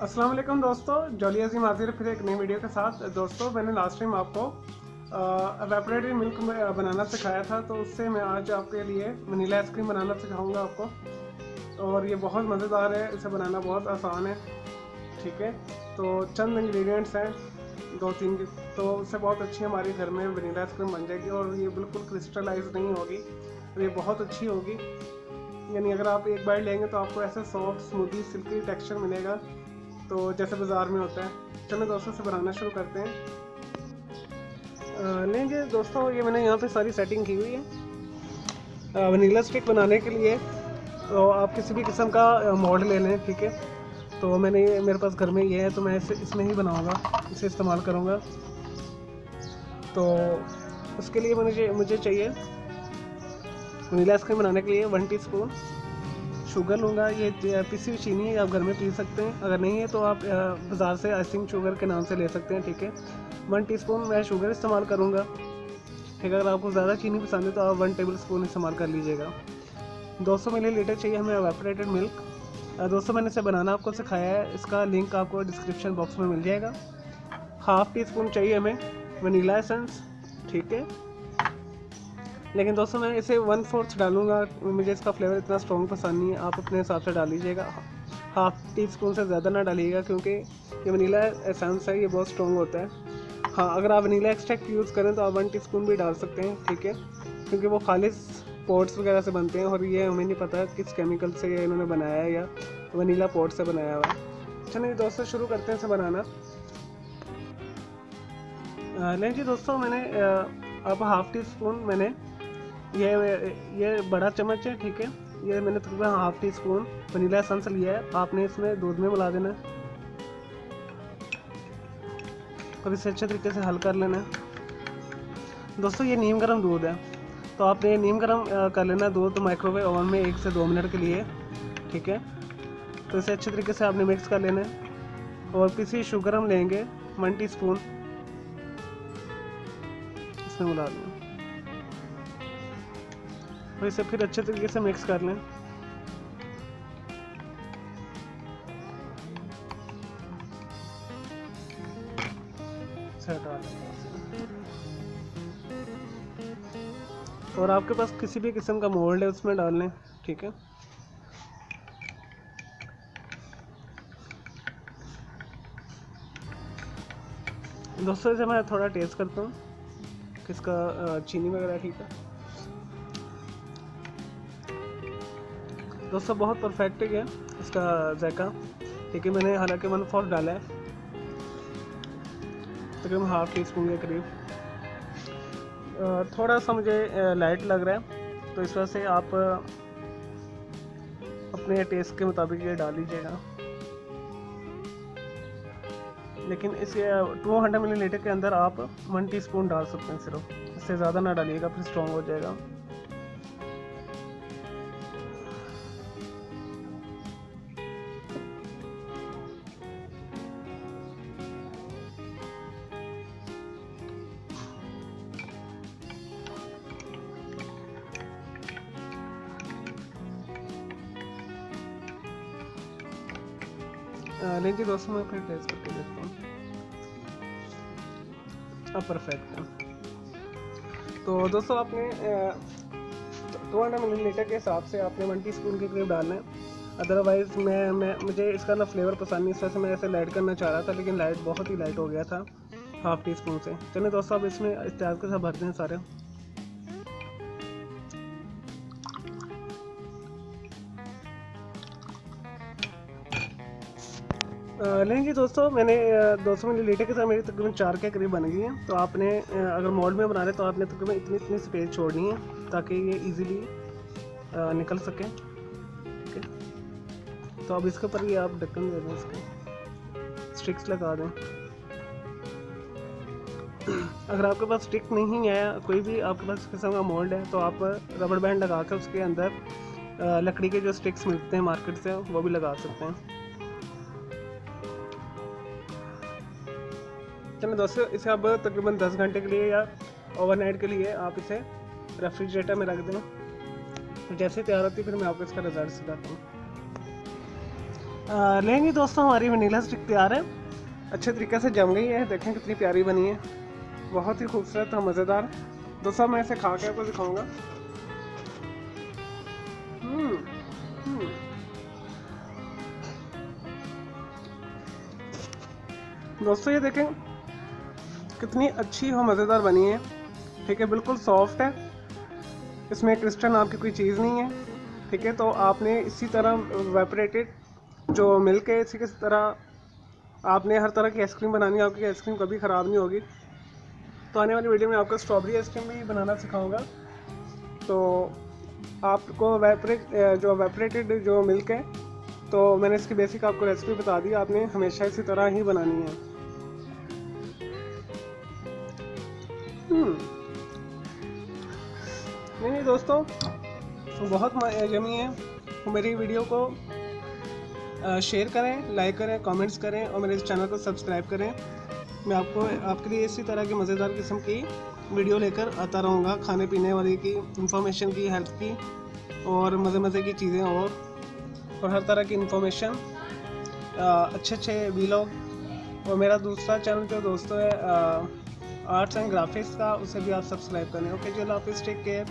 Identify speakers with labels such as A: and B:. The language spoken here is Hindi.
A: अस्सलाम वालेकुम दोस्तों, जॉली अजीम हाजिर फिर एक नई वीडियो के साथ। दोस्तों मैंने लास्ट टाइम आपको एवेपोरेटेड मिल्क में बनाना सिखाया था, तो उससे मैं आज आपके लिए वनीला आइसक्रीम बनाना सिखाऊंगा आपको। और ये बहुत मज़ेदार है, इसे बनाना बहुत आसान है। ठीक है, तो चंद इंग्रेडिएंट्स हैं दो तीन की, तो उससे बहुत अच्छी हमारे घर में वनीला आइसक्रीम बन जाएगी। और ये बिल्कुल क्रिस्टलाइज नहीं होगी और ये बहुत अच्छी होगी। यानी अगर आप एक बाइट लेंगे तो आपको ऐसा सॉफ्ट स्मूदी सिल्की टेक्सचर मिलेगा, तो जैसे बाज़ार में होता है। चलो दोस्तों से बनाना शुरू करते हैं। लेंगे दोस्तों, ये मैंने यहाँ पे सारी सेटिंग की हुई है वनीला स्टिक बनाने के लिए। तो आप किसी भी किस्म का मोल्ड ले लें, ठीक है। तो मैंने ये मेरे पास घर में ये है, तो मैं इसमें ही बनाऊँगा, इसे इस्तेमाल करूँगा। तो उसके लिए मुझे चाहिए वनीला आइसक्रीम बनाने के लिए 1 टीस्पून शुगर लूँगा। ये पिसी हुई चीनी आप घर में पी सकते हैं, अगर नहीं है तो आप बाज़ार से आइसिंग शुगर के नाम से ले सकते हैं, ठीक है। 1 टीस्पून मैं शुगर इस्तेमाल करूँगा, ठीक है। अगर आपको ज़्यादा चीनी पसंद है तो आप 1 टेबल स्पून इस्तेमाल कर लीजिएगा। 200 मिलीलीटर चाहिए हमें एवेपोरेटेड मिल्क। दोस्तों मैंने इसे बनाना आपको सिखाया है, इसका लिंक आपको डिस्क्रिप्शन बॉक्स में मिल जाएगा। हाफ़ टी स्पून चाहिए हमें वनीला एसेंस, ठीक है। लेकिन दोस्तों मैं इसे 1/4 डालूँगा, मुझे इसका फ्लेवर इतना स्ट्रॉन्ग पसंद नहीं है, आप अपने हिसाब से डाल लीजिएगा। हाफ़ टी स्पून से ज़्यादा ना डालिएगा, क्योंकि ये वनीला एसेंस है, ये बहुत स्ट्रॉन्ग होता है। हाँ, अगर आप वनीला एक्सट्रैक्ट यूज़ करें तो आप 1 टीस्पून भी डाल सकते हैं, ठीक है, क्योंकि वो खालिस पॉट्स वगैरह से बनते हैं और ये हमें नहीं पता किस केमिकल से ये इन्होंने बनाया है या वनीला पॉट से बनाया हुआ है। चलिए दोस्तों शुरू करते हैं इसे बनाना। लें जी दोस्तों, मैंने अब हाफ़ टी स्पून मैंने ये बड़ा चम्मच है, ठीक है। ये मैंने तकरीबन half tea spoon vanilla essence लिया है, आपने इसमें दूध में मिला देना है। अब इसे अच्छे तरीके से हल कर लेना है। दोस्तों ये नीम गर्म दूध है, तो आपने नीम गर्म कर लेना दूध माइक्रोवेव ओवन में 1 से 2 मिनट के लिए, ठीक है। तो इसे अच्छे तरीके से आपने मिक्स कर लेना है। और पिसी शुगर हम लेंगे 1 टीस्पून, इसमें मिला दें और इसे फिर अच्छे तरीके से मिक्स कर लें। और आपके पास किसी भी किस्म का मोल्ड है उसमें डाल लें, ठीक है। दोस्तों इसे मैं थोड़ा टेस्ट करता हूँ किसका चीनी वगैरह ठीक है। दोस्तों बहुत परफेक्ट है इसका जायका, ठीक है। मैंने हालांकि 1/4 डाला है, तकरीबन हाफ़ टी स्पून के करीब। थोड़ा सा मुझे लाइट लग रहा है, तो इस वजह से आप अपने टेस्ट के मुताबिक ये डाल लीजिएगा। लेकिन इसे 200 मिलीलीटर के अंदर आप 1 टीस्पून डाल सकते हैं सिर्फ, इससे ज़्यादा ना डालिएगा, फिर स्ट्रॉन्ग हो जाएगा। लेकिन दोस्तों मैं फिर टेस्ट करके देखता हूँ। अब परफेक्ट है। तो दोस्तों आपने 200 मिलीलीटर के हिसाब से आपने 1 टीस्पून के करीब डालना है। अदरवाइज़ मुझे इसका ना फ्लेवर पसंद नहीं, इस वजह से मैं ऐसे लाइट करना चाह रहा था, लेकिन लाइट बहुत ही लाइट हो गया था हाफ़ टी स्पून से। चलिए दोस्तों अब इसमें इत्याग के साथ भरते हैं सारे। लेंगे दोस्तों, मैंने 200 मिलीलीटर के साथ मेरी तकरीबन 4 के करीब बन गई है। तो आपने अगर मोल्ड में बना रहे तो आपने तकरीबन इतनी स्पेस छोड़नी है ताकि ये इजीली निकल सके, ठीक है। तो अब इसके ऊपर ये आप ढक्कन दे दें, इसके स्टिक्स लगा दें। अगर आपके पास स्टिक नहीं है, कोई भी आपके पास किस्म का मोल्ड है, तो आप रबड़ बैंड लगा कर उसके अंदर लकड़ी के जो स्टिक्स मिलते हैं मार्केट से वो भी लगा सकते हैं। चलो दोस्तों इसे अब तकरीबन 10 घंटे के लिए या ओवरनाइट के लिए आप इसे रेफ्रिजरेटर में रख दें। तो जैसे तैयार होती है फिर मैं आपको इसका रिजल्ट दिखाता हूँ। लेंगे दोस्तों, हमारी वनीला स्टिक तैयार है, अच्छे तरीके से जम गई है। देखें कितनी प्यारी बनी है, बहुत ही खूबसूरत और मज़ेदार। दोस्तों मैं इसे खा के आपको दिखाऊंगा। दोस्तों ये देखें कितनी अच्छी और मज़ेदार बनी है। ठीक है, बिल्कुल सॉफ्ट है, इसमें क्रिस्टल नाम की कोई चीज़ नहीं है। ठीक है, तो आपने इसी तरह वेपरेटेड जो मिल्क है, इसी की तरह आपने हर तरह की आइसक्रीम बनानी है, आपकी आइसक्रीम कभी ख़राब नहीं होगी। तो आने वाली वीडियो में आपको स्ट्रॉबेरी आइसक्रीम भी बनाना सिखाऊंगा। तो आपको जो वेपरेटेड जो मिल्क है, तो मैंने इसकी बेसिक आपको रेसिपी बता दी, आपने हमेशा इसी तरह ही बनानी है। नहीं दोस्तों, बहुत यमी है। तो मेरी वीडियो को शेयर करें, लाइक करें, कमेंट्स करें और मेरे इस चैनल को सब्सक्राइब करें। मैं आपके लिए इसी तरह की मज़ेदार किस्म की वीडियो लेकर आता रहूँगा, खाने पीने वाली की, इंफॉर्मेशन की, हेल्थ की और मज़े की चीज़ें और हर तरह की इंफॉर्मेशन, अच्छे वीलॉग। और मेरा दूसरा चैनल जो दोस्तों है आर्ट्स एंड ग्राफिक्स का, उसे भी आप सब्सक्राइब करें। ओके जी, अल्लाह हाफिज़, टेक केयर।